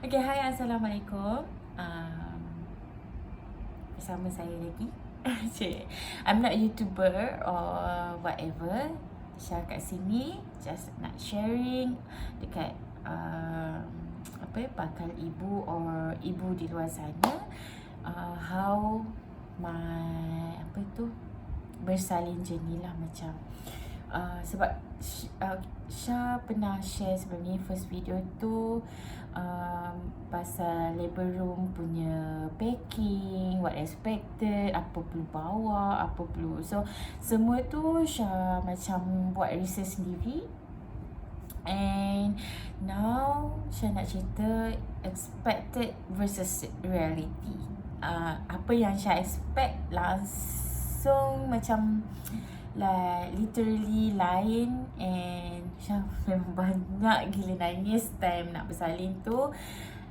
Okay, hai, Assalamualaikum. Um, Bersama saya lagi. Cik, I'm not a YouTuber or whatever. Syah kat sini just nak sharing dekat bakal ibu or ibu di luar sana, how my bersalin journey lah macam. Sebab Syah pernah share sebelum ni first video tu pasal labor room punya packing, what expected, apa perlu bawa, apa perlu. So semua tu Syah macam buat research sendiri. And now Syah nak cerita expected versus reality. Apa yang Syah expect langsung macam like literally lain. And Syah memang banyak gila nangis time nak bersalin tu.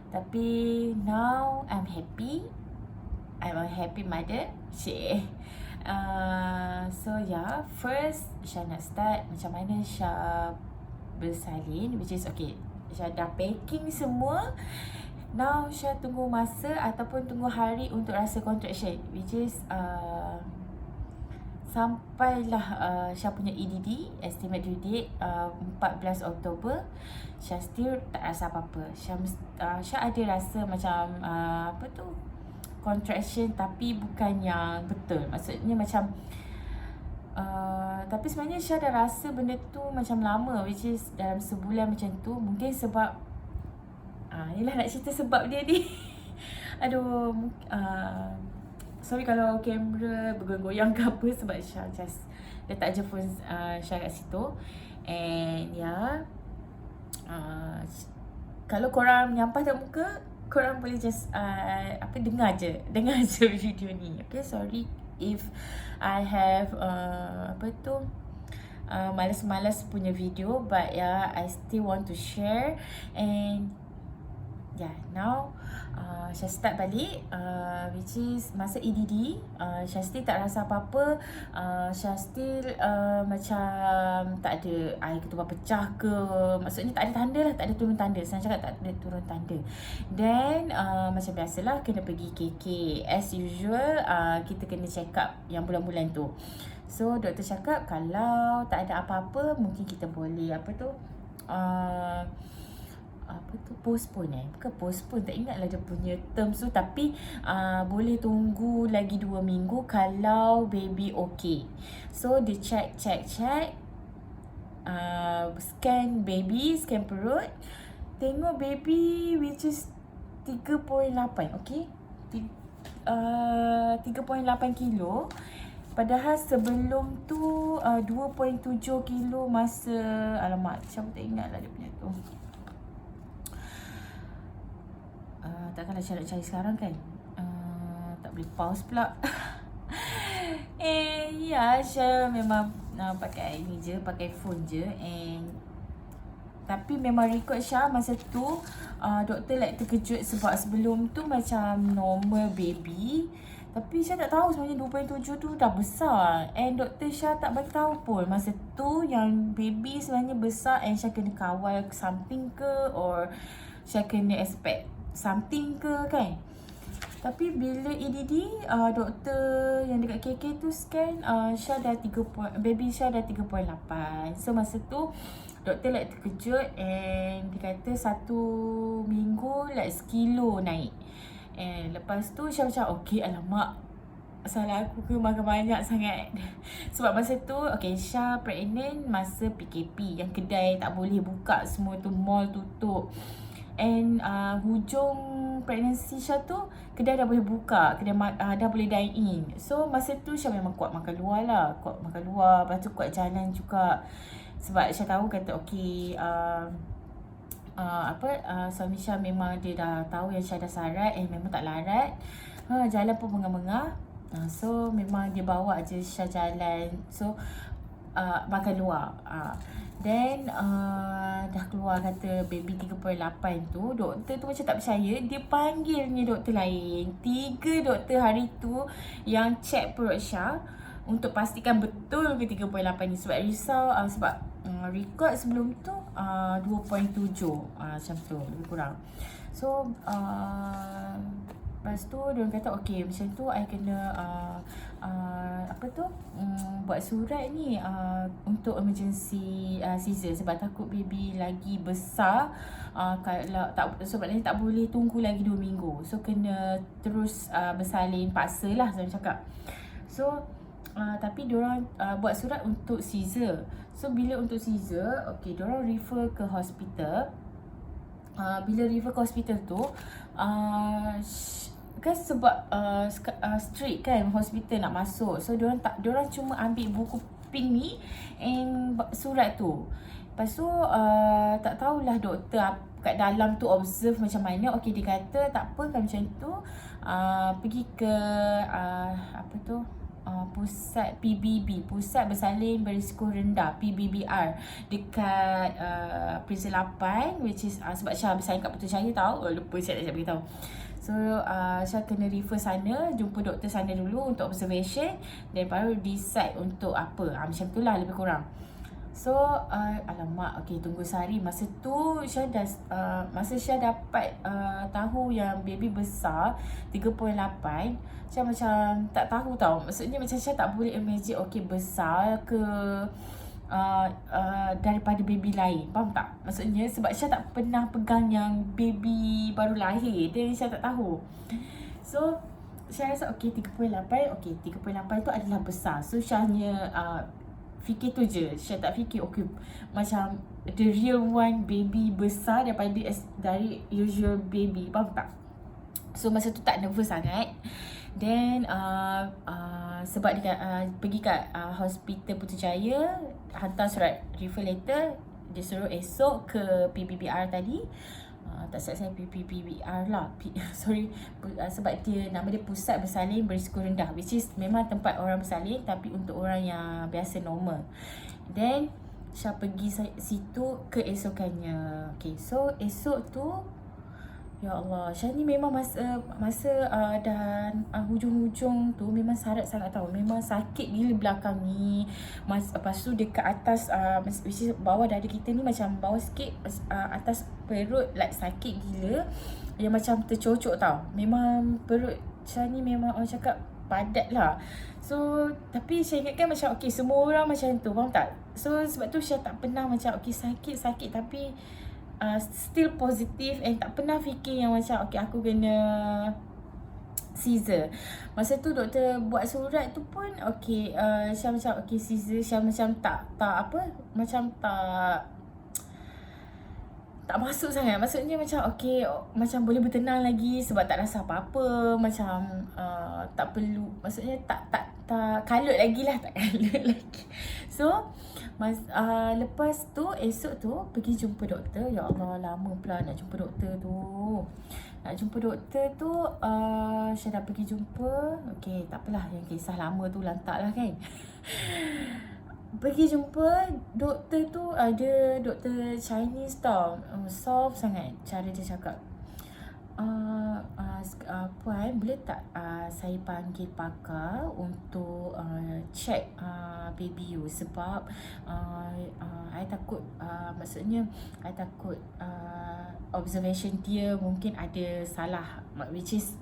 Tapi now I'm happy. I'm a happy mother. Cik. So yeah, first Syah nak start macam mana Syah bersalin, which is okay, Syah dah packing semua. Now Syah tunggu masa ataupun tunggu hari untuk rasa contraction, which is sampailah Syah punya EDD, estimate due date 14 Oktober. Syah still tak rasa apa-apa. Syah ada rasa macam contraction, tapi bukan yang betul. Maksudnya macam tapi sebenarnya Syah dah rasa benda tu macam lama, which is dalam sebulan macam tu. Mungkin sebab inilah nak cerita sebab dia ni. Aduh, sorry kalau kamera bergoyang ke apa, sebab Syah just letak je phone Syah kat situ. And kalau korang menyampah tak muka, korang boleh just dengar je video ni. Okay, sorry if I have malas-malas punya video, but I still want to share. And now Syah start balik, which is masa EDD. Syah still tak rasa apa-apa. Syah still macam tak ada air ketupat pecah ke. Maksudnya tak ada tanda lah, tak ada turun tanda. Saya cakap tak ada turun tanda. Then macam biasalah kena pergi KK. As usual, kita kena check up yang bulan-bulan tu. So doktor cakap kalau tak ada apa-apa, mungkin kita boleh postpone. Bukan postpone, tak ingatlah dia punya terms tu. Tapi boleh tunggu lagi 2 minggu kalau baby okay. So dia check scan baby, scan perut, tengok baby which is 3.8, okay, 3.8 kilo. Padahal sebelum tu 2.7 kilo masa, alamak, siapa tak ingat lah dia punya tu. Takkanlah Syah nak cari sekarang kan. Tak boleh pause pula. Syah memang pakai ni je, pakai phone je. Tapi memang record Syah masa tu doktor like terkejut sebab sebelum tu macam normal baby. Tapi Syah tak tahu sebenarnya 2.7 tu dah besar. And doktor Syah tak bagi tahu pun masa tu yang baby sebenarnya besar. And Syah kena kawal something ke, or Syah kena expect something ke kan. Tapi bila EDD, doktor yang dekat KK tu scan, Syah dah baby Syah dah 3.8. So masa tu doktor like terkejut. And dia kata 1 minggu like 1 kilo naik. And lepas tu Syah macam okay, alamak, salah aku ke makan banyak sangat. Sebab masa tu okay, Syah pregnant masa PKP, yang kedai tak boleh buka semua tu, mall tutup. And hujung pregnancy Syah tu kedai dah boleh buka, kedai dah boleh dine in. So masa tu Syah memang kuat makan luar lah, lepas tu kuat jalan juga. Sebab Syah tahu kata okay, suami Syah memang dia dah tahu yang Syah dah sarat. And memang tak larat, jalan pun mengah-mengah. So memang dia bawa je Syah jalan. So makan luar. Then dah keluar kata baby 3.8 tu. Doktor tu macam tak percaya. Dia panggil ni doktor lain. 3 doktor hari tu yang check perut Syah untuk pastikan betul ke 3.8 ni. Sebab risau, sebab record sebelum tu 2.7 macam tu lebih kurang. So lepas tu diorang kata okay macam tu I kena apa tu buat surat ni untuk emergency Caesar sebab takut baby lagi besar. Kalau tak, sebabnya tak boleh tunggu lagi 2 minggu. So kena terus bersalin paksa lah saya cakap. So tapi diorang buat surat untuk Caesar. So bila untuk Caesar, okay, diorang refer ke hospital. Bila refer ke hospital tu kan sebab strict kan hospital nak masuk. So diorang cuma ambil buku pink ni and surat tu. Lepas tu tak tahulah doktor kat dalam tu observe macam mana. Okay, dia kata tak apa kan macam tu, pergi ke apa tu, pusat PBB, Pusat Bersalin Berisiko Rendah, PBBR, dekat Prison 8, which is sebab Syah bersalin kat Putrajaya tahu. Lupa Syah tak beritahu. So Syah kena refer sana, jumpa doktor sana dulu untuk observation, dan baru decide untuk apa. Macam tu lah lebih kurang. So alamak, okay, tunggu sehari. Masa tu Syah dah masa Syah dapat tahu yang baby besar 3.8, Syah macam tak tahu tau. Maksudnya macam Syah tak boleh imagine okay besar ke daripada baby lain. Faham tak? Maksudnya sebab Syah tak pernah pegang yang baby baru lahir, dan Syah tak tahu. So Syah rasa okay 3.8, okay 3.8 tu adalah besar. So Syah hanya fikir tu je. Syah tak fikir okay macam the real one baby besar daripada dari usual baby. Faham tak? So masa tu tak nervous sangat. Then sebab dia pergi kat hospital Putrajaya, hantar surat refer letter, dia suruh esok ke PBBR tadi. Tak silap saya PBBR lah. Sorry, sebab dia nama dia Pusat Bersalin Berisiko Rendah, which is memang tempat orang bersalin tapi untuk orang yang biasa normal. Then Syah pergi situ keesokannya. Okay, so esok tu ya Allah, Syah ni memang masa dan hujung-hujung tu memang sarat sangat tau. Memang sakit gila belakang ni. Lepas tu dekat atas which is bawah dada kita ni macam bawah sikit, atas perut like sakit gila. Yang macam tercocok tau. Memang perut Syah ni memang orang cakap padat lah. So tapi Syah ingatkan macam okay semua orang macam tu, faham tak? So sebab tu Syah tak pernah macam okay sakit tapi still positive, and tak pernah fikir yang macam okay aku kena Caesar. Masa tu doktor buat surat tu pun okay, Syah macam okay Caesar. Syah macam tak apa, macam tak masuk sangat. Maksudnya macam okay, macam boleh bertenang lagi sebab tak rasa apa-apa. Macam tak perlu, maksudnya tak kalut lagi lah, tak kalut lagi. So lepas tu esok tu pergi jumpa doktor. Ya Allah, lama pula nak jumpa doktor tu. Nak jumpa doktor tu Syah dah pergi jumpa. Okay, tak apalah, yang kisah lama tu lantak lah kan. Pergi jumpa doktor tu, ada doktor Chinese tau. Soft sangat cara dia cakap. Puan, boleh tak saya panggil pakar untuk check baby you, sebab I takut, maksudnya I takut observation dia mungkin ada salah, which is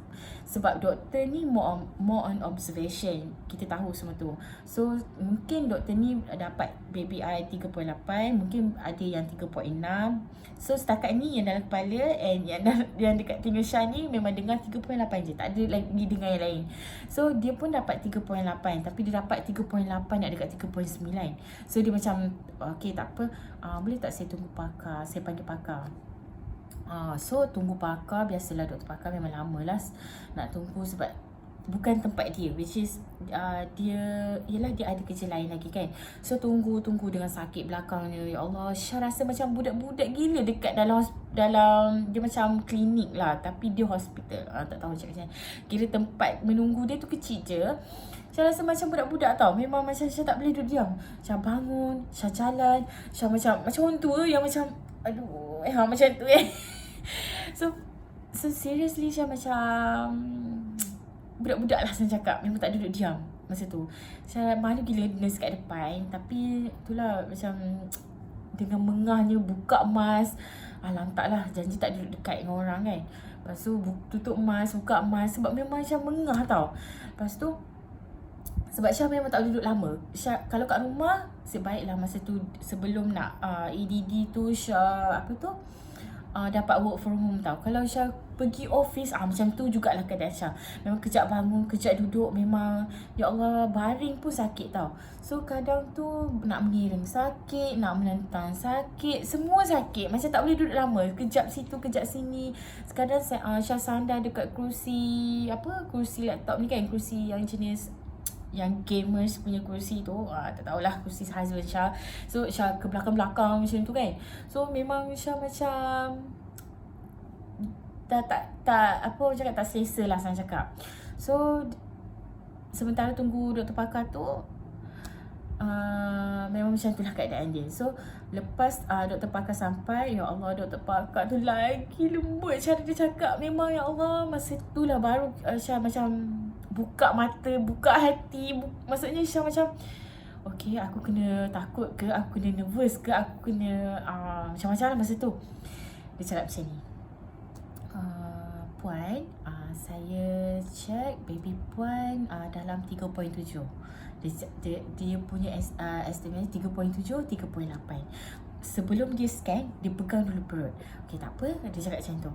sebab doktor ni more on observation. Kita tahu semua tu. So mungkin doktor ni dapat baby I 3.8, mungkin ada yang 3.6. So setakat ni yang dalam kepala, and yang dekat telinga Syah ni memang dengar 3.8 je, tak ada lagi dengar yang lain. So dia pun dapat 3.8, tapi dia dapat 3.8 nak dekat 3.9. So dia macam okay tak apa, boleh tak saya tunggu pakar, saya panggil pakar. So tunggu pakar, biasalah doktor pakar memang lama lah nak tunggu sebab bukan tempat dia, which is dia ada kerja lain lagi kan. So tunggu dengan sakit belakangnya. Ya Allah, Syah rasa macam budak-budak gila dekat dalam dia macam klinik lah, tapi dia hospital. Tak tahu macam mana. Kira tempat menunggu dia tu kecil je. Syah rasa macam budak-budak tau. Memang macam Syah tak boleh duduk diam. Syah bangun, Syah jalan, Syah macam orang tua yang macam aduh, macam tu So seriously Syah macam budak-budak lah saya cakap. Memang tak duduk diam masa tu. Saya malu gila nurse kat depan, tapi itulah macam dengan mengahnya buka mask. Lantaklah, janji tak duduk dekat dengan orang kan. Lepas tu tutup mask, buka mask sebab memang Syah mengah tau. Lepas tu sebab Syah memang tak boleh duduk lama. Syah kalau kat rumah sebaiklah masa tu sebelum nak EDD tu Syah dapat work from home tau. Kalau Syah pergi office macam tu jugalah keadaan Syah. Memang kejap bangun, kejap duduk, memang ya Allah baring pun sakit tau. So kadang tu nak mengiring sakit, nak menentang sakit, semua sakit. Macam tak boleh duduk lama. Kejap situ, kejap sini. Kadang Syah sandar dekat kerusi kerusi laptop ni kan, kerusi yang jenis yang gamers punya kerusi tu, tak tahulah, kerusi husband Syah. So Syah ke belakang-belakang macam tu kan. So memang Syah macam tak selesa lah saya cakap. So sementara tunggu doktor pakar tu, memang macam tu lah keadaan dia. So lepas doktor pakar sampai, ya Allah, doktor pakar tu lagi lembut cara dia cakap. Memang ya Allah, masa tu lah baru Syah macam buka mata, buka hati. Maksudnya Syah macam, okay, aku kena takut ke, aku kena nervous ke, aku kena macam-macam lah masa tu. Dia cakap macam ni, Puan, saya check baby Puan dalam 3.7. Dia punya estimate 3.7, 3.8. Sebelum dia scan, dia pegang dulu perut. Okay, tak apa, dia cakap macam tu.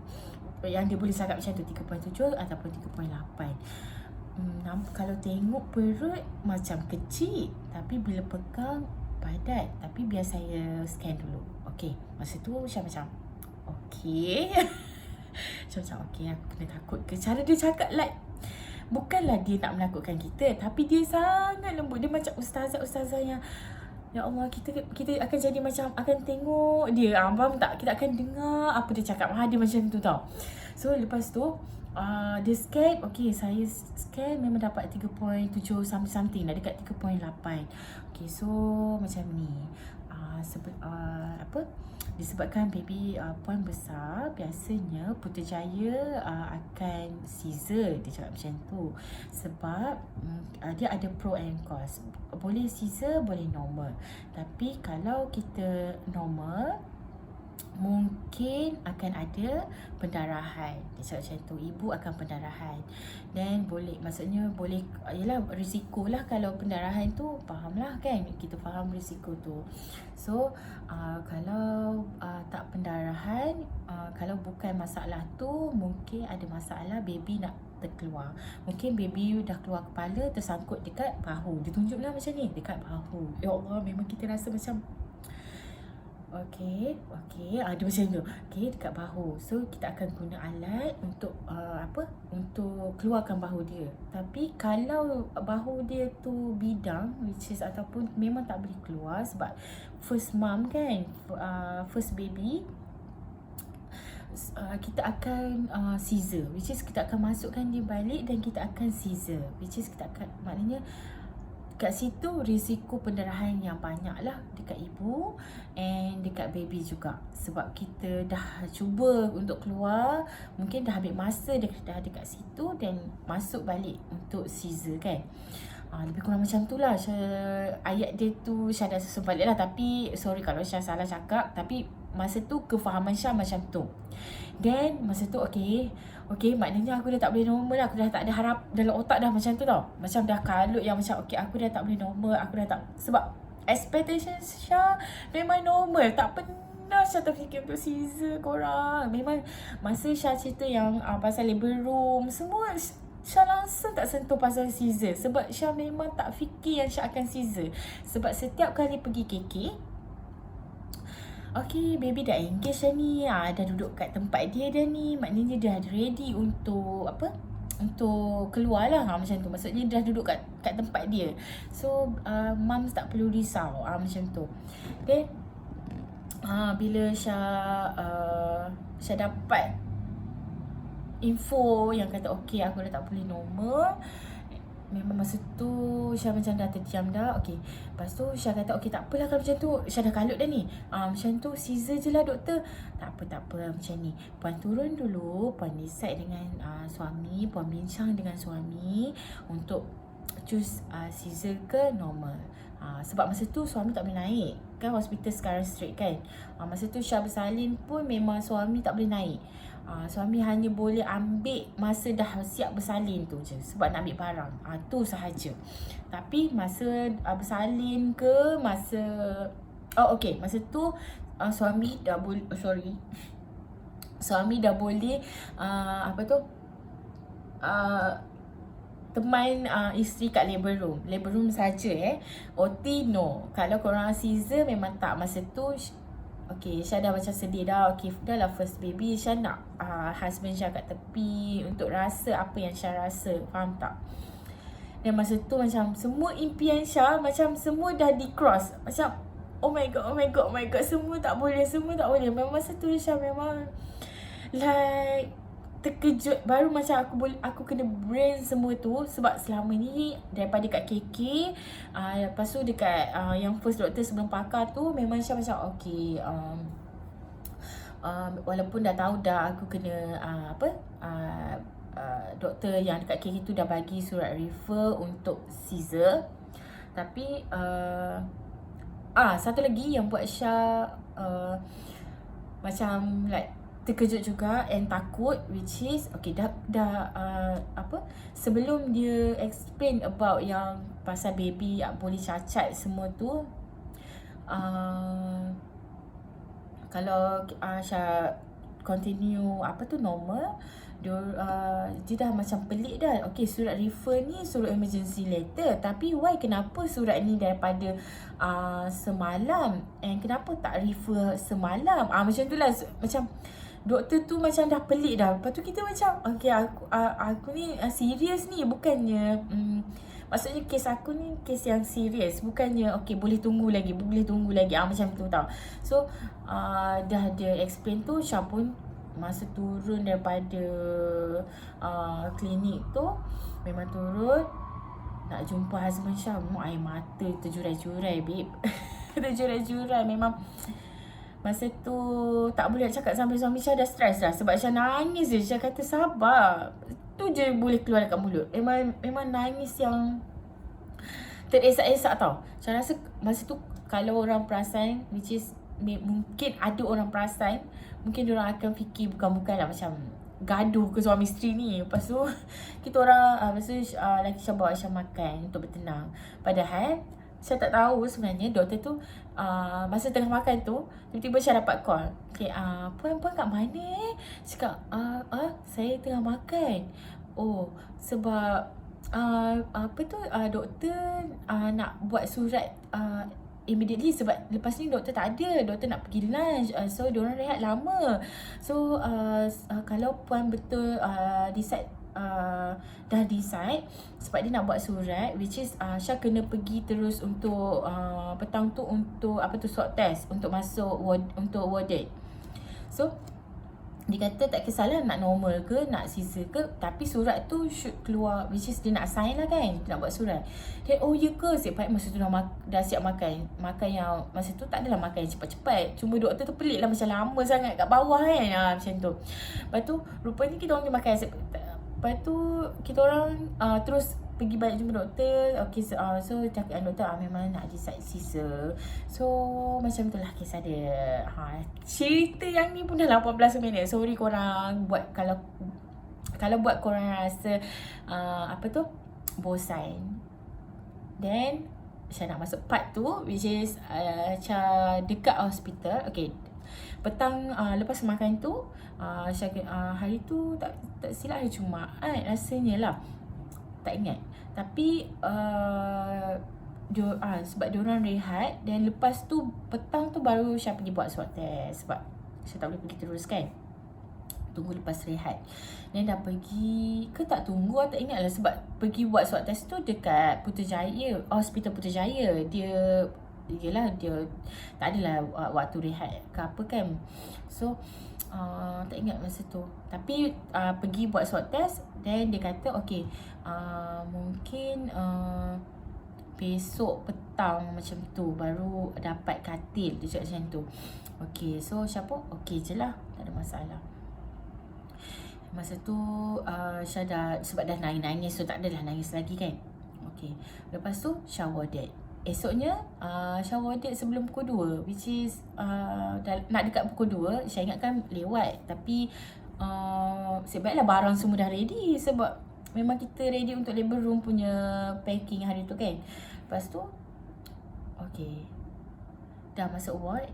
Yang dia boleh cakap macam tu, 3.7 ataupun 3.8. Kalau tengok perut macam kecil, tapi bila pegang padat. Tapi biar saya scan dulu. Okay, masa tu Syah macam okay. Syah macam okay, aku kena takut ke. Cara dia cakap like, bukanlah dia nak menakutkan kita, tapi dia sangat lembut. Dia macam ustazah-ustazah yang, ya Allah, kita akan jadi macam akan tengok dia. Faham tak? Kita akan dengar apa dia cakap. Dia macam tu tau. So lepas tu dia scan, okay, saya scan memang dapat 3.7 something dah, dekat 3.8. Okay, so macam ni. Disebabkan baby Puan besar, biasanya Putrajaya akan caesar. Dia cakap macam tu. Sebab dia ada pro and cons. Boleh caesar, boleh normal. Tapi kalau kita normal, mungkin akan ada pendarahan. Dia cakap macam tu, ibu akan pendarahan. Dan maksudnya boleh, yelah, risiko lah kalau pendarahan tu, faham lah kan, kita faham risiko tu. So kalau tak pendarahan, kalau bukan masalah tu, mungkin ada masalah baby nak terkeluar. Mungkin baby dah keluar kepala, tersangkut dekat bahu. Dia tunjuklah macam ni, dekat bahu. Ya Allah, memang kita rasa macam Okay, dia macam tu. Okay, dekat bahu. So kita akan guna alat untuk untuk keluarkan bahu dia. Tapi kalau bahu dia tu bidang, which is ataupun memang tak boleh keluar sebab first mom kan, first baby, kita akan caesar, which is kita akan masukkan dia balik dan kita akan caesar, which is kita akan, maknanya kat situ risiko pendarahan yang banyak lah dekat ibu and dekat baby juga. Sebab kita dah cuba untuk keluar, mungkin dah ambil masa dah dekat situ dan masuk balik untuk caesar kan. Lebih kurang macam tu lah. Ayat dia tu Syah dah susun balik lah. Tapi sorry kalau Syah salah cakap. Tapi masa tu kefahaman Syah macam tu. Then masa tu okay, maknanya aku dah tak boleh normal lah. Aku dah tak ada harap dalam otak dah macam tu tau. Macam dah kalut yang macam okay, aku dah tak boleh normal. Aku dah tak, sebab expectation Syah memang normal. Tak pernah Syah terfikir untuk caesar korang. Memang masa Syah cerita yang pasal labor room, semua Syah langsung tak sentuh pasal caesar. Sebab Syah memang tak fikir yang Syah akan caesar. Sebab setiap kali pergi KK, okay, baby dah engage dah ni, dah duduk kat tempat dia dah ni. Maknanya dia dah ready untuk untuk keluar lah, macam tu. Maksudnya dah duduk kat tempat dia. So mums tak perlu risau, macam tu. Then bila Syah dapat info yang kata okay, aku dah tak boleh normal, memang masa tu Syah macam dah terdiam dah. Okay, lepas tu Syah kata okay, tak apalah kalau macam tu, Syah dah kalut dah ni, macam tu caesar je lah doktor. Tak apa, macam ni, Puan turun dulu, Puan decide dengan suami, Puan bincang dengan suami untuk choose caesar ke normal. Sebab masa tu suami tak boleh naik. kan hospital sekarang straight kan. Masa tu Syah bersalin pun memang suami tak boleh naik. Suami hanya boleh ambil masa dah siap bersalin tu je, sebab nak ambil barang. Tu sahaja. Tapi masa bersalin ke masa masa tu suami dah boleh suami dah boleh teman isteri kat labor room saja OT no. Kalau korang Caesar memang tak. Masa tu Syah dah macam sedih dah. Dah lah first baby. Syah nak husband Syah kat tepi untuk rasa apa yang Syah rasa. Faham tak? Dan masa tu macam semua impian Syah macam semua dah di cross. Macam oh my god, semua tak boleh. Memang masa tu Syah memang like terkejut. Baru macam aku kena brain semua tu. Sebab selama ni daripada kat KK, lepas tu dekat yang first doktor sebelum pakar tu, memang Syah macam walaupun dah tahu dah aku kena doktor yang dekat KK tu dah bagi surat refer untuk Caesar. Tapi satu lagi yang buat Syah macam like terkejut juga and takut, which is sebelum dia explain about yang pasal baby boleh cacat semua tu, kalau Syah continue normal, dia dah macam pelik dah. Surat refer ni surat emergency letter, tapi kenapa surat ni daripada semalam, and kenapa tak refer semalam? Macam tu lah. Macam doktor tu macam dah pelik dah. Lepas tu kita macam aku ni serius ni, bukannya maksudnya kes aku ni kes yang serius, bukannya boleh tunggu lagi macam tu tau. So dah dia explain tu, Syah pun masa turun daripada klinik tu, memang turun nak jumpa husband Syah, memang air mata terjurai-jurai babe. Terjurai-jurai. Memang masa tu tak boleh nak cakap sampai suami Syah dah stres dah. Sebab Syah nangis je. Syah kata sabar. Tu je boleh keluar dekat mulut. Memang nangis yang teresak-esak tau. Syah rasa masa tu kalau orang perasan, which is mungkin ada orang perasan, mungkin diorang akan fikir bukan-bukan lah macam gaduh ke suami isteri ni. Lepas tu kita orang lepas tu laki Syah bawa Syah makan untuk bertenang. Padahal Syah tak tahu sebenarnya doktor tu masa tengah makan tu, tiba-tiba Syah dapat call. Puan kat mana Cakap saya tengah makan. Sebab doktor nak buat surat immediately, sebab lepas ni doktor tak ada, doktor nak pergi lunch, so diorang rehat lama. So kalau puan betul dah decide, sebab dia nak buat surat, which is Syah kena pergi terus untuk petang tu untuk swab test untuk masuk untuk warded. So dia kata tak kisahlah nak normal ke nak Caesar ke, tapi surat tu should keluar, which is dia nak sign lah kan, dia nak buat surat. Dia ya ke, sebab masa tu dah siap makan yang masa tu tak adalah makan yang cepat-cepat, cuma doktor tu pelik lah macam lama sangat kat bawah kan, macam tu. Lepas tu rupanya kita orang makan. Lepas tu kita orang terus pergi balik jumpa doktor. So cakap dengan doktor memang nak decide Caesar. So macam itulah kisah dia. Cerita yang ni pun dah 18 minit. Sorry korang buat kalau buat korang rasa bosan. Then Syah nak masuk part tu, which is Syah dekat hospital. Petang lepas makan tu, hari tu tak silap hari Jumaat rasanya lah, tak ingat. Tapi sebab diorang rehat, dan lepas tu petang tu baru Syah pergi buat swab test, sebab Syah tak boleh pergi terus kan, tunggu lepas rehat. Dan dah pergi ke tak tunggu, tak ingat lah. Sebab pergi buat swab test tu dekat Putrajaya, hospital Putrajaya. Dia tak adalah waktu rehat ke apa kan. So tak ingat masa tu. Tapi pergi buat swab test, then dia kata mungkin besok petang macam tu baru dapat katil. Dia cakap macam tu. So Syah pun je lah, tak ada masalah. Masa tu Syah dah, sebab dah nangis, so tak adalah nangis lagi kan. Lepas tu Syah warded. esoknya Syah warded sebelum pukul 2, which is nak dekat pukul 2. Syah ingatkan lewat, tapi sebaiklah barang semua dah ready, sebab memang kita ready untuk labor room punya packing hari tu kan. Lepas tu okay, dah masuk ward.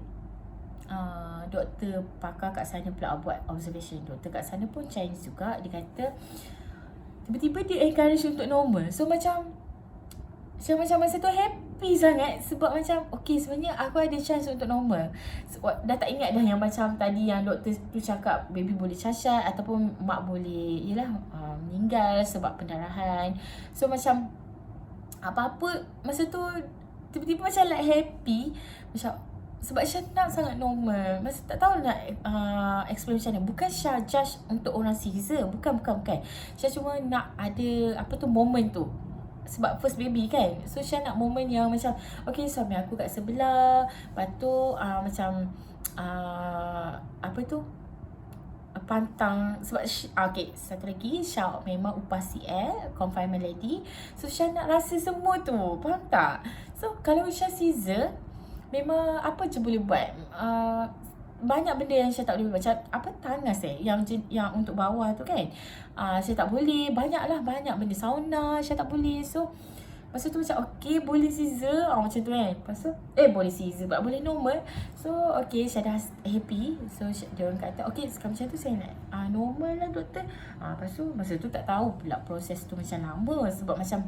Doktor pakar kat sana pula buat observation. Doktor kat sana pun Chinese juga. Dia kata tiba-tiba dia encourage untuk normal. So macam masa tu happy sangat, sebab macam okay, sebenarnya aku ada chance untuk normal. Sebab dah tak ingat dah yang macam tadi yang doktor tu cakap baby boleh cacat ataupun mak boleh meninggal sebab pendarahan. So macam apa-apa masa tu tiba-tiba macam like happy, macam sebab Syah nak sangat normal. Masa tak tahu nak explain macam mana. Bukan Syah judge untuk orang Caesar, bukan. Syah cuma nak ada moment tu, sebab first baby kan. So Syah nak moment yang macam okay, suami aku kat sebelah. Lepas tu macam pantang. Sebab okay, satu lagi, Syah memang upah CL, confinement lady. So Syah nak rasa semua tu, faham tak? So kalau Syah Caesar, memang apa je boleh buat. Banyak benda yang Syah tak boleh buat. Macam tangas yang untuk bawah tu kan, Syah tak boleh. Banyak benda. Sauna Syah tak boleh. So masa tu macam okay, boleh Caesar macam tu kan. Lepas tu boleh Caesar, boleh normal. So okay, Syah dah happy. So dia orang kata okay, sekarang macam tu saya nak normal lah doktor. Lepas tu masa tu tak tahu pula proses tu macam lama. Sebab macam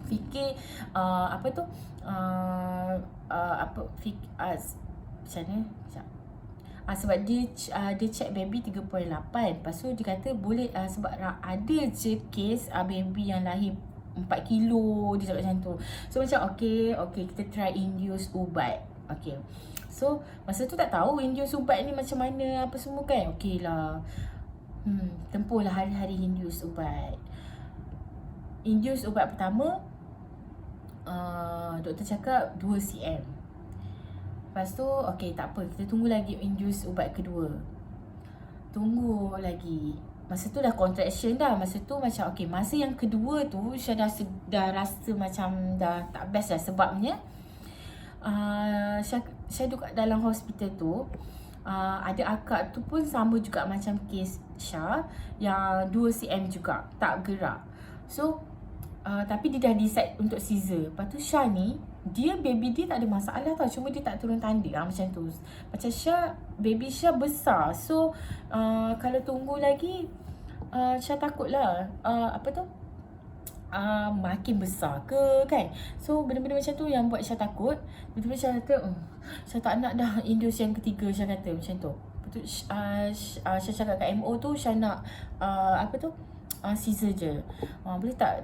fikir macam mana sebab dia check baby 3.8. Lepas tu dia kata boleh sebab ada je case baby yang lahir 4 kilo, dia cakap macam tu. So macam okay, kita try induce ubat. Okay, so masa tu tak tahu induce ubat ni macam mana apa semua kan. Okay lah, tempuhlah hari-hari induce ubat. Induce ubat pertama, doktor cakap 2 cm. Lepas tu okay, tak apa, kita tunggu lagi induce ubat kedua. Tunggu lagi. Masa tu dah contraction dah. Masa tu macam okay, masa yang kedua tu Syah dah rasa macam dah tak best dah. Sebabnya Syah duduk dalam hospital tu, ada akak tu pun sama juga macam kes Syah, yang 2 cm juga, tak gerak. So tapi dia dah decide untuk Caesar. Lepas tu Syah ni, baby dia tak ada masalah tau, cuma dia tak turun tanda macam tu. Macam baby Syah besar. So kalau tunggu lagi, Syah takut lah makin besar ke kan. So benda-benda macam tu yang buat Syah takut. Betul-betul Syah kata Syah tak nak dah induce yang ketiga. Syah kata macam tu. Betul. Syah cakap kat MO tu, Syah nak Caesar je. Boleh tak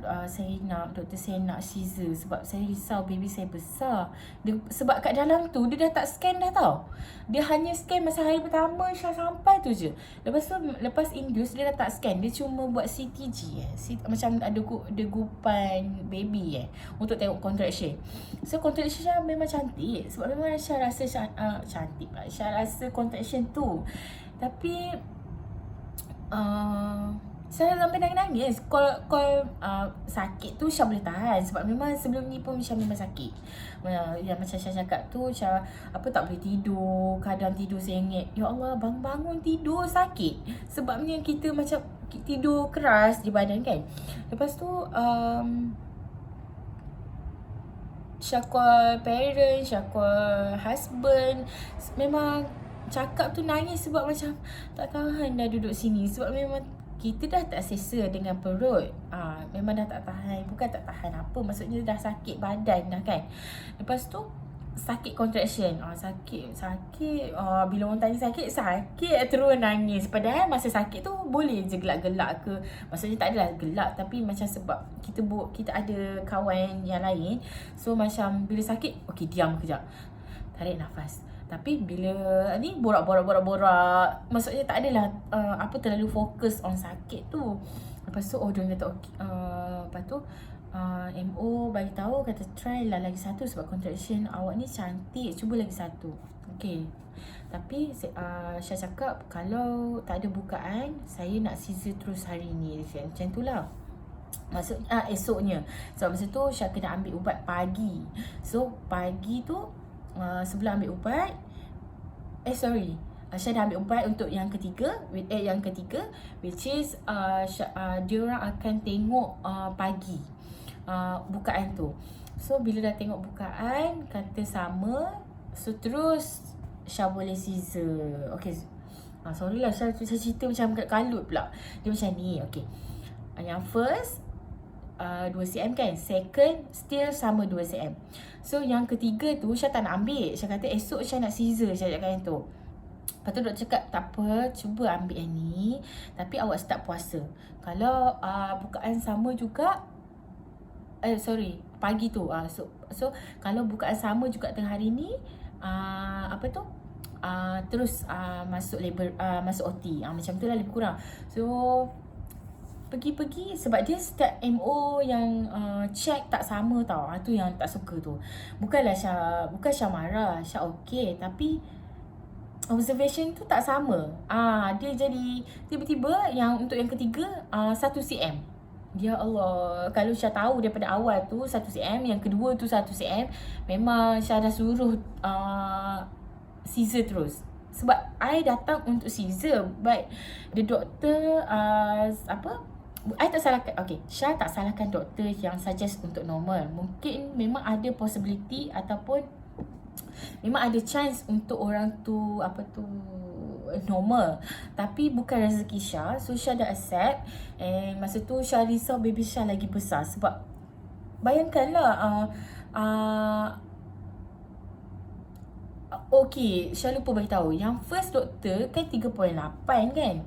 doktor saya nak Caesar, sebab saya risau baby saya besar. Sebab kat dalam tu dia dah tak scan dah tau. Dia hanya scan masa hari pertama Syah sampai tu je. Lepas induce dia dah tak scan. Dia cuma buat CTG macam ada degupan baby untuk tengok contraction. So contraction Syah memang cantik. Sebab memang Syah rasa cantik lah. Syah rasa contraction tu. Tapi saya sampai nangis-nangis. Call sakit tu Syah boleh tahan. Sebab memang sebelum ni pun Syah memang sakit. Yang macam Syah cakap tu, Syah tak boleh tidur. Kadang tidur sengit. Ya Allah, bangun tidur sakit. Sebabnya kita macam tidur keras di badan kan. Lepas tu Syah call parents, Syah call husband. Memang cakap tu nangis sebab macam tak tahan dah duduk sini. Sebab memang kita dah tak selesa dengan perut. Memang dah tak tahan. Bukan tak tahan apa, maksudnya dah sakit badan dah kan. Lepas tu sakit contraction. Sakit. Bila orang tanya sakit terus nangis. Padahal masa sakit tu boleh je gelak-gelak ke. Maksudnya tak adalah gelak, tapi macam sebab kita ada kawan yang lain. So macam bila sakit, okay diam kejap, tarik nafas. Tapi bila ni borak-borak, maksudnya tak adalah terlalu fokus on sakit tu. Lepas tu dia kata okay. Lepas tu MO bagi tahu, kata try lah lagi satu sebab contraction awak ni cantik, cuba lagi satu. Okay. Tapi Syah cakap kalau tak ada bukaan, saya nak Caesar terus hari ni. Macam tu lah. Maksudnya esoknya. So masa tu Syah kena ambil ubat pagi. So pagi tu sebelum ambil ubat, Syah dah ambil ubat untuk yang ketiga, which is dia orang akan tengok pagi bukaan tu. So bila dah tengok bukaan kata sama, so terus Syah boleh Caesar. Okay, sorry lah Syah cerita macam kalut pula. Dia macam ni, okay. Yang first 2 cm kan, second still sama 2 cm. So yang ketiga tu Syah tak nak ambil. Syah kata esok Syah nak Caesar, Syah cakap yang tu. Lepas tu doktor cakap tak apa, cuba ambil yang ni, tapi awak start puasa. Kalau bukaan sama juga, pagi tu, so kalau bukaan sama juga tengah hari ni, terus masuk labor, masuk OT, macam tu lah lebih kurang. So pergi-pergi sebab dia start MO yang check tak sama tau. Tu yang tak suka tu. Bukan Syah marah, Syah okey, tapi observation tu tak sama. Dia jadi tiba-tiba yang untuk yang ketiga 1 cm. Ya Allah, kalau Syah tahu daripada awal tu 1 cm, yang kedua tu 1 cm, memang Syah dah suruh Caesar terus. Sebab I datang untuk Caesar, but the doctor I tak salahkan, okay, Syah tak salahkan doktor yang suggest untuk normal. Mungkin memang ada possibility ataupun memang ada chance untuk orang tu normal, tapi bukan rezeki Syah. So Syah dah accept. And masa tu Syah risau baby Syah lagi besar. Sebab bayangkanlah okay, Syah lupa beritahu, yang first doktor kan 3.8 kan.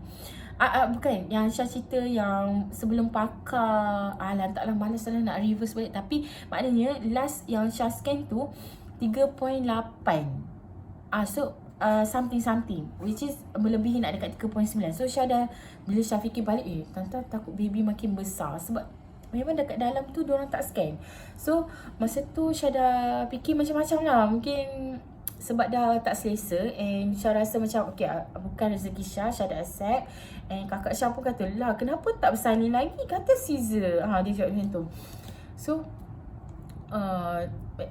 Bukan, yang Syah cerita yang sebelum pakar, lantaklah malas lah nak reverse balik. Tapi maknanya last yang Syah scan tu 3.8. So something which is melebihi nak dekat 3.9. So Syah dah, bila Syah fikir balik, tante takut baby makin besar. Sebab memang dekat dalam tu diorang tak scan. So masa tu Syah dah fikir macam-macam lah. Mungkin sebab dah tak selesa, and Syah rasa macam okay, bukan rezeki Syah, Syah dah accept. And kakak Syah pun kata, lah kenapa tak bersalin lagi, kata Caesar. Dia cakap macam tu. So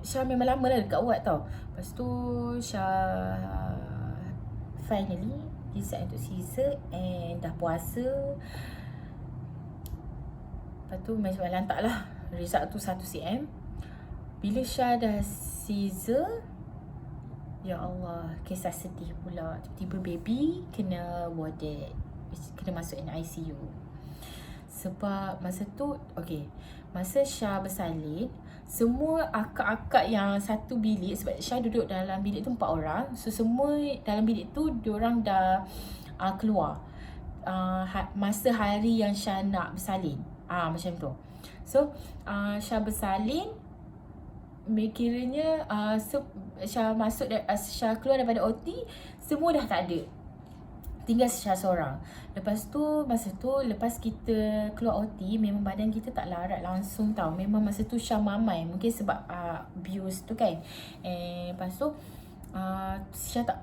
Syah memang lama lah dekat ward tau. Lepas tu Syah finally decide untuk Caesar, and dah puasa. Lepas tu macam lantak lah result tu 1 cm. Bila Syah dah Caesar, ya Allah, kisah sedih pula. Tiba-tiba baby kena warded, kena masuk ICU. Sebab masa tu, okay, masa Syah bersalin, semua akak-akak yang satu bilik, sebab Syah duduk dalam bilik tu 4 orang. So semua dalam bilik tu diorang dah keluar masa hari yang Syah nak bersalin. Macam tu. So Syah bersalin, kiranya Syah masuk, Syah keluar daripada OT, semua dah tak ada, tinggal Syah seorang. Lepas tu, masa tu lepas kita keluar OT, memang badan kita tak larat langsung tau. Memang masa tu Syah mamai, mungkin sebab abuse tu kan. Lepas tu Syah tak,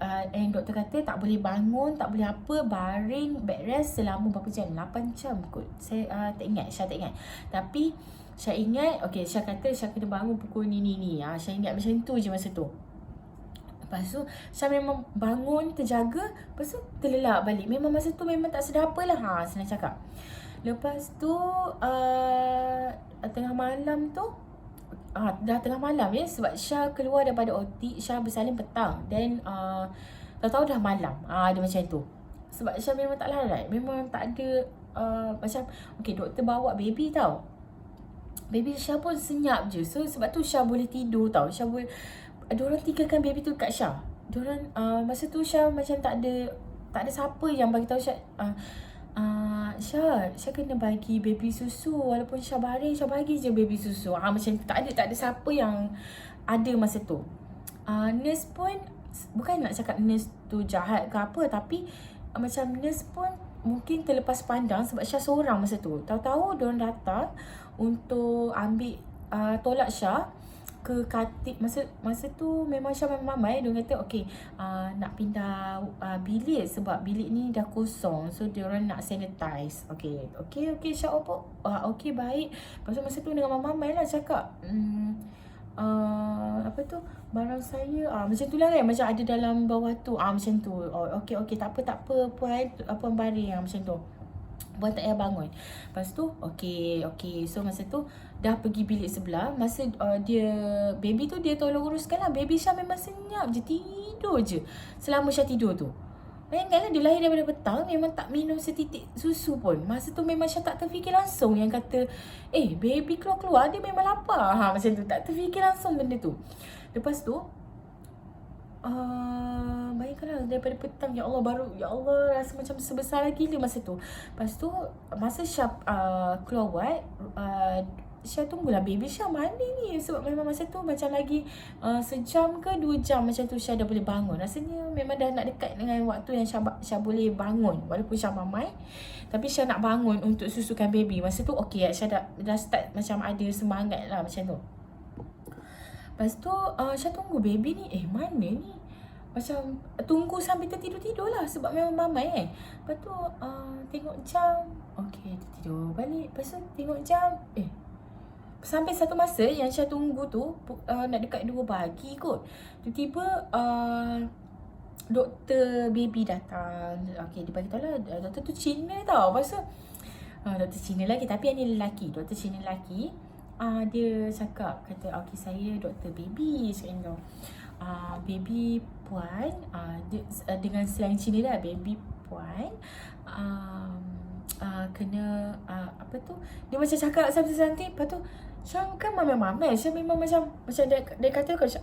doktor kata tak boleh bangun, tak boleh apa, baring bed rest selama berapa jam, 8 jam kot. Saya tak ingat, Syah tak ingat. Tapi Syah ingat, okay, Syah kata Syah kena bangun pukul ni. Syah ingat macam tu je masa tu. Lepas tu Syah memang bangun, terjaga, lepas tu terlelap balik. Memang masa tu memang tak sedar apa lah, senang cakap. Lepas tu tengah malam tu, dah tengah malam ya, sebab Syah keluar daripada OT, Syah bersalin petang. Then tahu-tahu dah malam. Dia macam tu. Sebab Syah memang tak larat, memang tak ada macam, okay, doktor bawa baby tau. Baby Syah pun senyap je. So sebab tu Syah boleh tidur tau. Syah boleh, diorang tinggalkan baby tu kat Syah. Diorang masa tu Syah macam tak ada siapa yang bagi tahu Syah, Syah kena bagi baby susu. Walaupun Syah baring, Syah bagi je baby susu. Macam tak ada siapa yang ada masa tu. Nurse pun, bukan nak cakap nurse tu jahat ke apa, tapi macam nurse pun mungkin terlepas pandang sebab Syah seorang masa tu. Tahu-tahu diorang datang untuk ambil tolak Syah. ke katil. Masa tu memang Syah memang mamai. Dia kata okay, nak pindah bilik sebab bilik ni dah kosong. So diorang nak sanitize. Okay Syah okay baik. Lepas tu masa tu dengan mamai lah cakap apa tu, barang saya macam tu lah kan, macam ada dalam bawah tu macam tu. Okay tak apa puan baring macam tu. Puan tak payah bangun. Lepas tu okay. So masa tu dah pergi bilik sebelah. Masa dia baby tu dia tolong uruskan lah. Baby Syah memang senyap je, tidur je selama Syah tidur tu. Bayangkanlah dia lahir daripada petang, memang tak minum setitik susu pun. Masa tu memang Syah tak terfikir langsung yang kata baby keluar dia memang lapar. Macam tu, tak terfikir langsung benda tu. Lepas tu bayangkanlah daripada petang, ya Allah rasa macam sebesar gila masa tu. Lepas tu masa Syah keluar wad, Syah tunggulah baby Syah mana ni. Sebab memang masa tu macam lagi sejam ke 2 jam macam tu Syah dah boleh bangun. Rasanya memang dah nak dekat dengan waktu yang Syah boleh bangun. Walaupun Syah mamai, tapi Syah nak bangun untuk susukan baby. Masa tu okay, Syah dah start macam ada semangat lah macam tu. Lepas tu Syah tunggu baby ni, mana ni? Macam tunggu sampai tertidur-tidur lah sebab memang mamai kan. Lepas tu tengok jam, okay tidur balik. Lepas tu tengok jam, sampai satu masa yang Syah tunggu tu nak dekat 2 pagi kot. Tiba-tiba doktor baby datang. Okay, dia beritahu lah doktor tu Cina tau. Lepas tu doktor Cina lagi, tapi yang ni lelaki. Doktor Cina lelaki. Dia cakap, kata okay saya doktor baby cakap tu. Baby puan, dia, dengan slang Cina dah, baby puan kena apa tu, dia macam cakap santai-santai. Lepas tu Syah kan mamai, Syah memang macam dia kata kalau Syah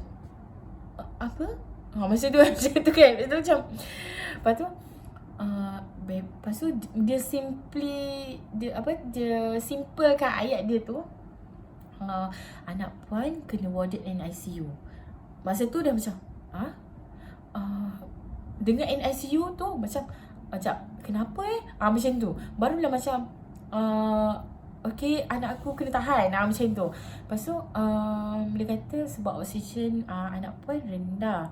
apa? Masa tu macam tu kan. Macam lepas tu lepas tu dia simplekan ayat dia tu, anak puan kena warded in ICU. Masa tu dah macam dengan NICU tu macam kenapa macam tu. Barulah macam okay, anak aku kena tahan macam tu. Lepas tu dia kata sebab oksigen anak puan rendah,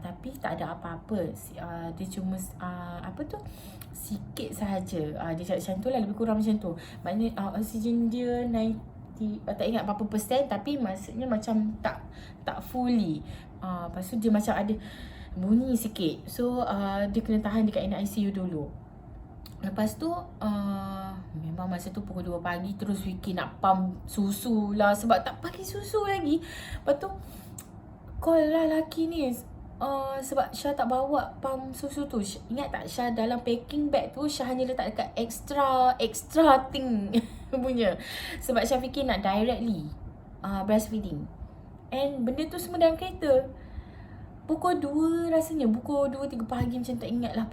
tapi tak ada apa-apa. Dia cuma apa tu, sikit sahaja. Dia cakap macam tu lah, lebih kurang macam tu. Maknanya oksigen dia 90, tak ingat berapa persen, tapi maksudnya macam tak fully. Lepas tu dia macam ada bunyi sikit. So dia kena tahan dekat NICU dulu. Lepas tu memang masa tu pukul 2 pagi terus fikir nak pump susu lah sebab tak pakai susu lagi. Lepas tu call lah lelaki ni, sebab Syah tak bawa pump susu tu. Ingat tak Syah dalam packing bag tu Syah hanya letak dekat extra thing punya. Sebab Syah fikir nak directly breastfeeding. And benda tu semua dalam kereta. Pukul 2 rasanya, pukul 2-3 pagi macam tak ingat lah,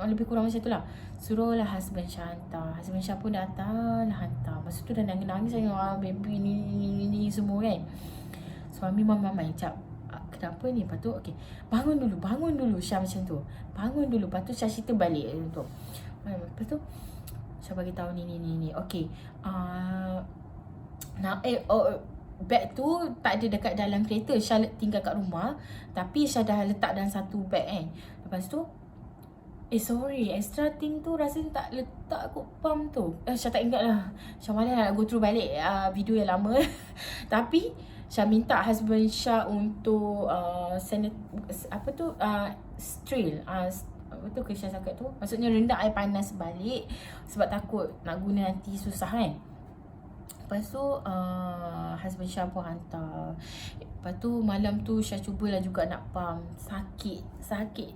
lebih kurang macam tu lah. Suruhlah husband Syah hantar. Husband Syah pun datang lah hantar. Masa tu dah nangis-nangis baby ni semua kan. Suami mamai cakap kenapa ni. Lepas tu okay, bangun dulu Syah macam tu. Bangun dulu. Lepas tu Syah cerita balik tu. Lepas tu Syah bagi tahu ni. Okay, beg tu tak ada dekat dalam kereta, Syah tinggal kat rumah. Tapi Syah dah letak dalam satu beg kan. Lepas tu sorry, extra thing tu rasanya tak letak kot pump tu. Syah tak ingat lah. Syah malas nak go through balik video yang lama. Tapi Syah minta husband Syah untuk sterile. Betul ke Syah cakap tu? Maksudnya rendah air panas balik sebab takut nak guna nanti susah kan. Lepas tu husband Syah pun hantar. Lepas tu malam tu Syah cubalah juga nak pump. Sakit sakit.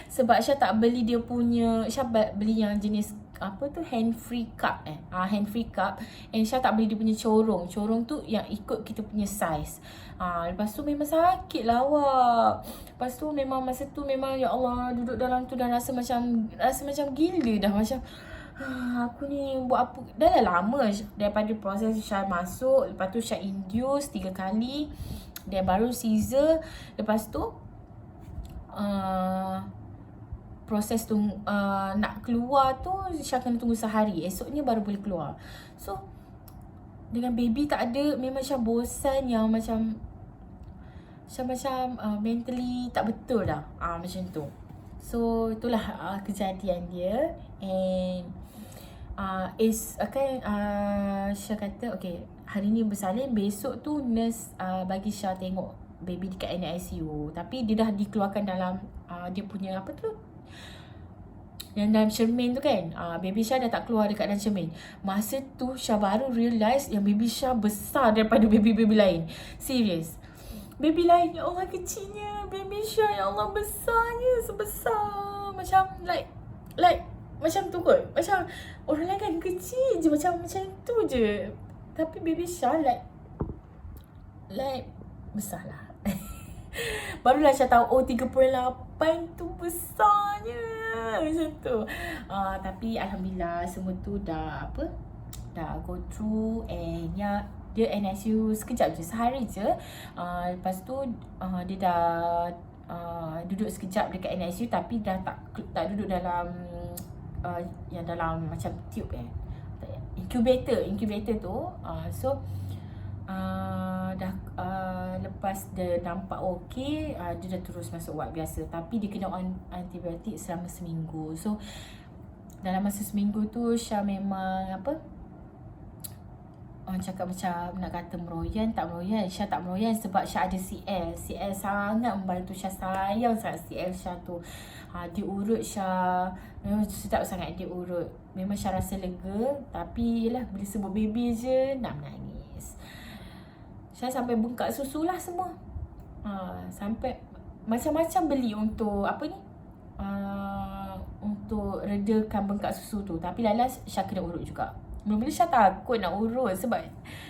Sebab Syah tak beli dia punya, Syah beli yang jenis apa tu, hand free cup hand free cup. And Syah tak beli dia punya corong. Corong tu yang ikut kita punya size. Lepas tu memang sakit lah awak. Lepas tu memang masa tu memang ya Allah, duduk dalam tu dah rasa macam gila dah. Macam aku ni buat apa. Dah lama daripada proses Syah masuk. Lepas tu Syah induce 3 kali. Dan baru Caesar. Lepas tu proses tu nak keluar tu Syah kena tunggu sehari. Esoknya baru boleh keluar. So dengan baby tak ada, memang macam bosan yang macam mentally tak betul lah. Macam tu. So itulah kejadian dia. And Syah kata okay, hari ni bersalin, besok tu nurse bagi Syah tengok baby dekat NICU. Tapi dia dah dikeluarkan dalam dia punya apa tu, yang dalam cermin tu kan. Baby Syah dah tak keluar dekat dalam cermin. Masa tu Syah baru realise yang baby Syah besar daripada baby-baby lain. Serius. Baby lain, ya Allah kecilnya. Baby Syah, ya Allah besarnya. Sebesar macam like macam tu kot. Macam orang lain kan kecil je, macam tu je. Tapi baby Syah like besar lah. Barulah Syah tahu 3.8 tu besarnya. Macam tu. Tapi Alhamdulillah semua tu dah go through. And dia NICU sekejap je, sehari je. Lepas tu dia dah duduk sekejap dekat NICU, tapi dah tak duduk dalam yang dalam macam tube incubator tu. So dah lepas dia nampak okey, dia dah terus masuk ward biasa. Tapi dia kena on antibiotik selama seminggu. So dalam masa seminggu tu Syah memang orang cakap macam nak kata meroyan, tak meroyan. Syah tak meroyan sebab Syah ada CL sangat membantu Syah. Sayang sangat CL Syah tu. Dia urut Syah, memang sedap sangat dia urut. Memang Syah rasa lega. Tapi yelah, bila sebut baby je nak menangis. Syah sampai bengkak susu lah semua. Sampai macam-macam beli untuk untuk redakan bengkak susu tu. Tapi lalas Syah kena urut juga. Mula-mula Syah takut nak urut sebab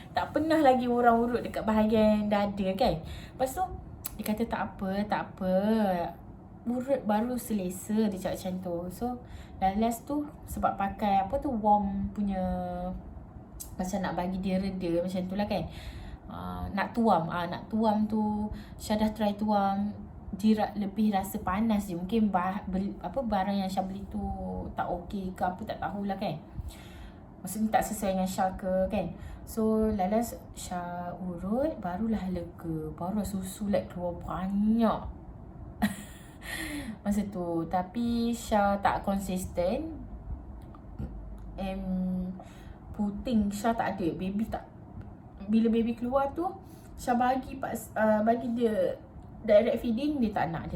tak pernah lagi orang urut dekat bahagian dada kan. Lepas tu dia kata tak apa, urut baru selesa, dia cakap macam tu. So last tu sebab pakai warm punya, macam nak bagi dia reda macam tu lah kan. Nak tuam tu Syah dah try tuam, dia lebih rasa panas je. Mungkin barang yang Syah beli tu tak okey ke apa, tak tahulah kan. Maksudnya tak sesuai dengan Syah ke kan. So lalas Syah urut, barulah lega. Barulah susu keluar banyak masa tu. Tapi Syah tak konsisten. Puting Syah tak ada. Baby tak, bila baby keluar tu Syah bagi dia direct feeding, dia tak nak.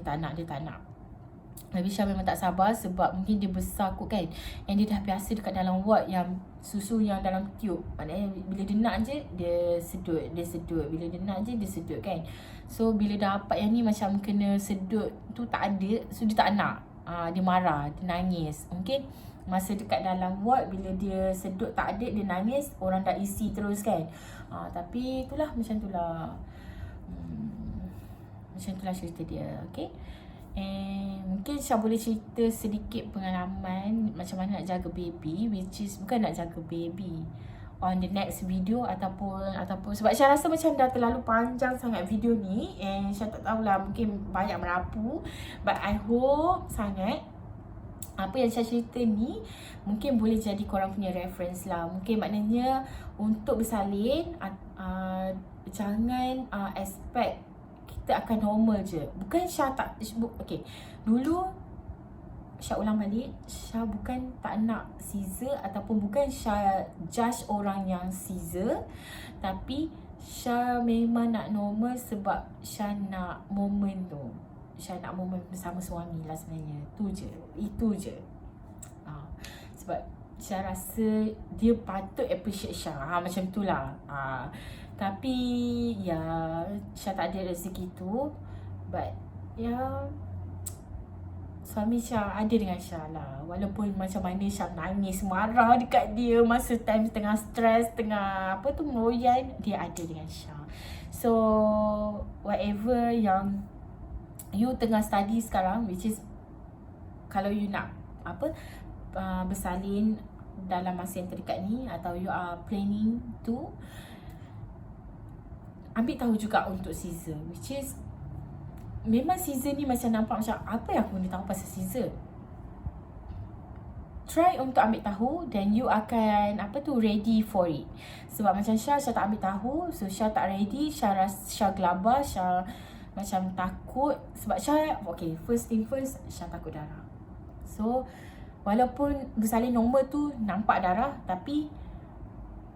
Tapi Syah memang tak sabar sebab mungkin dia besar kot kan. And dia dah biasa dekat dalam ward yang susu yang dalam tube. Maknanya bila dia nak je, dia sedut. Bila dia nak je, dia sedut kan. So bila dapat yang ni macam kena sedut tu tak ada, so dia tak nak. Dia marah, dia nangis. Mungkin masa dekat dalam ward, bila dia sedut tak ada, dia nangis, orang dah isi terus kan. Tapi itulah, macam itulah cerita dia. Okay. Mungkin Syah boleh cerita sedikit pengalaman macam mana nak jaga baby, which is bukan nak jaga baby, on the next video ataupun sebab Syah rasa macam dah terlalu panjang sangat video ni. And Syah tak tahulah, mungkin banyak merapu, but I hope sangat apa yang Syah cerita ni mungkin boleh jadi korang punya reference lah. Mungkin maknanya untuk bersalin, jangan expect kita akan normal je. Bukan Syah tak, okay, dulu Syah ulang balik, Syah bukan tak nak Caesar, ataupun bukan Syah judge orang yang Caesar, tapi Syah memang nak normal sebab Syah nak moment tu. Syah nak moment bersama suami lah sebenarnya. Itu je. Sebab Syah rasa dia patut appreciate Syah. Macam tu lah. Tapi ya, Syah tak ada rezeki tu. But ya, suami Syah ada dengan Syah lah. Walaupun macam mana Syah nangis, marah dekat dia masa time tengah stres, tengah meroyan, dia ada dengan Syah. So whatever yang you tengah study sekarang, which is kalau you nak bersalin dalam masa yang terdekat ni, atau you are planning to, ambil tahu juga untuk Caesar, which is memang Caesar ni macam nampak macam apa yang aku ni tahu pasal Caesar. try untuk ambil tahu, then you akan ready for it. Sebab macam Syah tak ambil tahu, so Syah tak ready, Syah gelabah, Syah macam takut. Sebab Syah, okay, first thing first, Syah takut darah. So walaupun bersalin normal tu nampak darah, tapi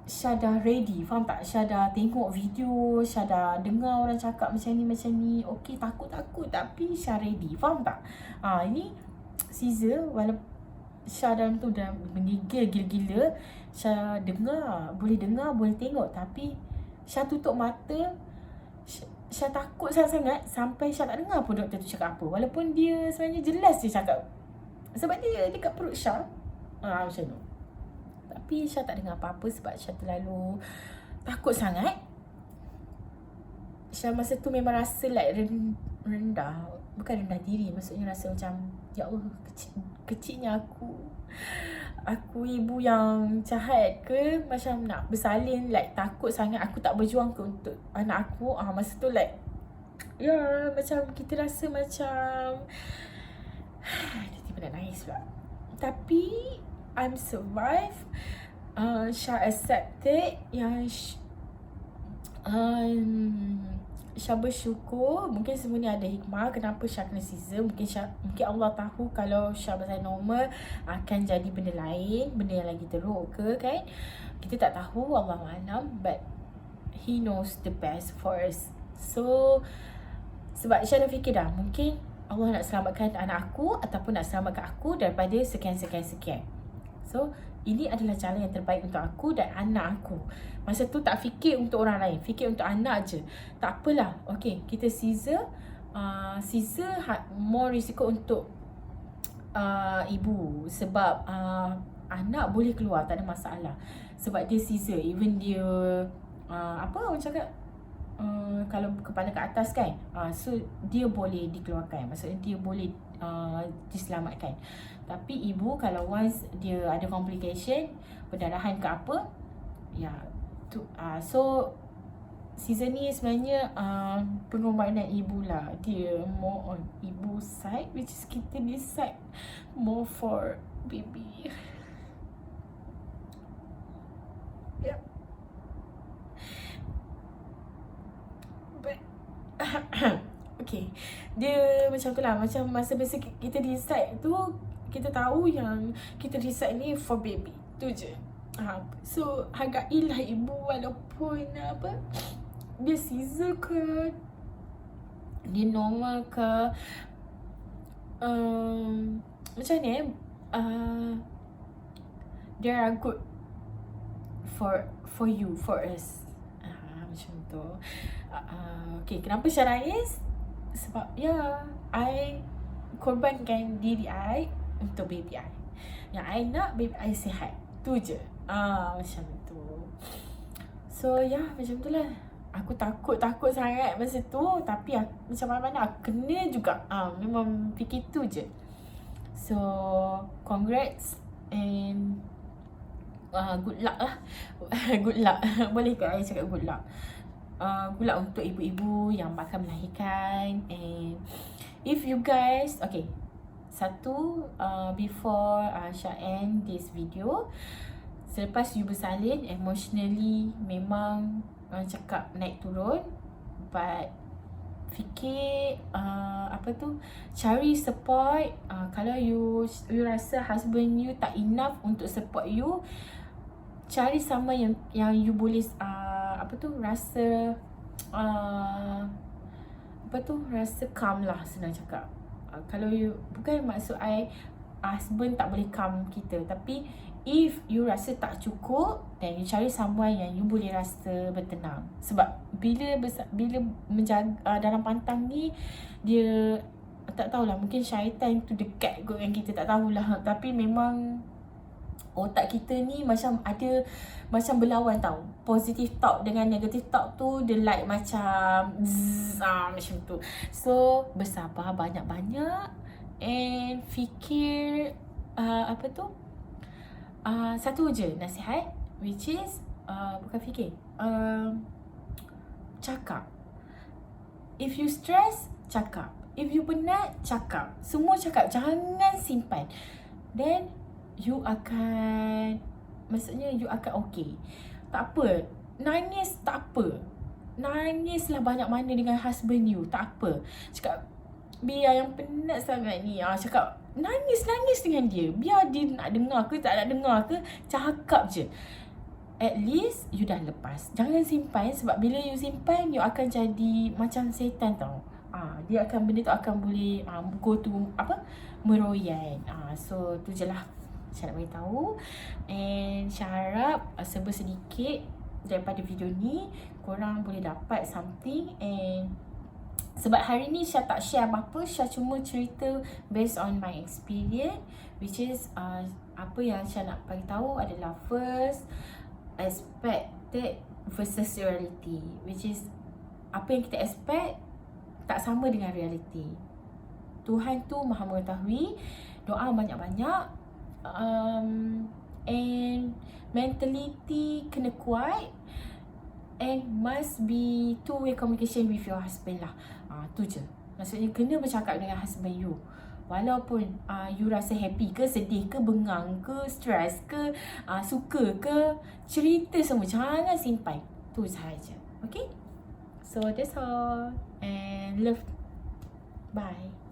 Syah dah ready, faham tak? Syah dah tengok video, Syah dah dengar orang cakap macam ni. Okay, takut-takut tapi Syah ready, faham tak? Ini Caesar, walaupun Syah dalam tu dah menigil gila-gila, Syah boleh dengar, boleh tengok, tapi Syah tutup mata. Syah takut sangat-sangat sampai Syah tak dengar pun doktor tu cakap apa. Walaupun dia sebenarnya jelas dia cakap, sebab dia dekat perut Syah, macam tu. Tapi Syah tak dengar apa-apa sebab Syah terlalu takut sangat. Syah masa tu memang rasa like rendah. Bukan rendah diri, maksudnya rasa macam, ya Allah, kecilnya aku ibu yang jahat ke? Macam nak bersalin, like takut sangat aku tak berjuang ke untuk anak aku. Masa tu like, macam kita rasa macam tiba-tiba nak nangis pula. Tapi I'm survive. Syah accepted yang Syah bersyukur. Mungkin semua ni ada hikmah kenapa Syah kena Caesar. Mungkin Allah tahu kalau Syah bersalin normal akan jadi benda lain, benda yang lagi teruk ke, kan? Kita tak tahu, Allahualam, but He knows the best for us. So sebab Syah dah fikir dah, mungkin Allah nak selamatkan anak aku ataupun nak selamatkan aku daripada sekian. So ini adalah cara yang terbaik untuk aku dan anak aku. Masa tu tak fikir untuk orang lain, fikir untuk anak je. Tak apalah, okay, kita Caesar. Caesar more risiko untuk ibu. Sebab anak boleh keluar, tak ada masalah. Sebab dia Caesar, even dia orang cakap, kalau kepala ke atas kan, so dia boleh dikeluarkan, maksudnya dia boleh diselamatkan. Tapi ibu kalau once dia ada complication, perdarahan ke apa, tu so Caesar ni sebenarnya pengorbanan ibu lah. Dia more on ibu side, which is kita decide more for baby. Okay, dia macam tu lah. Macam masa biasa kita decide tu, kita tahu yang kita decide ni for baby, tu je. So hargailah ibu, walaupun dia Caesar ke, dia normal ke, macam ni they are good for you, for us. Macam tu. Okay, kenapa Syah nangis? Sebab I korbankan diri I untuk baby I. Yang I nak baby I sihat, tu je. Macam tu. So macam tu lah. Aku takut sangat masa tu, tapi macam mana aku kena juga. Memang fikir tu je. So congrats and good luck lah. Good luck. Boleh ke I cakap good luck? Good luck untuk ibu-ibu yang bakal melahirkan. And if you guys, okay, before Syah end this video, selepas you bersalin, emotionally memang orang cakap naik turun, but fikir cari support. Kalau you rasa husband you tak enough untuk support you, cari sama yang you boleh rasa calm lah, senang cakap. Kalau you, bukan maksud husband tak boleh calm kita, tapi if you rasa tak cukup, then you cari someone yang you boleh rasa bertenang. Sebab bila menjaga dalam pantang ni, dia tak tahulah, mungkin syaitan tu dekat kot dengan kita, tak tahulah. Tapi memang otak kita ni macam ada, macam berlawan tau. Positive thought dengan negative thought tu, dia like macam macam tu. So bersabar banyak-banyak and fikir satu je nasihat, which is bukan fikir, cakap. If you stress, cakap. If you penat, cakap. Semua cakap, jangan simpan. Then you akan, maksudnya you akan okay. Tak apa, nangis tak apa. Nangislah banyak mana dengan husband you, tak apa. Cakap, biar yang penat sangat ni, cakap nangis dengan dia. Biar dia nak dengar ke tak nak dengar ke, cakap je. At least you dah lepas. Jangan simpan, sebab bila you simpan, you akan jadi macam setan tau. Dia akan, benda tu akan boleh go to meroyan. So tu je lah saya nak beritahu. And saya harap serba sedikit daripada video ni korang boleh dapat something. And sebab hari ni saya tak share apa-apa, saya cuma cerita based on my experience, which is apa yang saya nak beritahu adalah first, expected versus reality, which is apa yang kita expect tak sama dengan reality. Tuhan tu maha mengetahui. Doa banyak-banyak, and mentality kena kuat, and must be two-way communication with your husband lah. Tu je. Maksudnya kena bercakap dengan husband you. Walaupun you rasa happy ke, sedih ke, bengang ke, stress ke, suka ke, cerita semua, jangan simpan. Tu sahaja. Okay? So that's all. And love. Bye.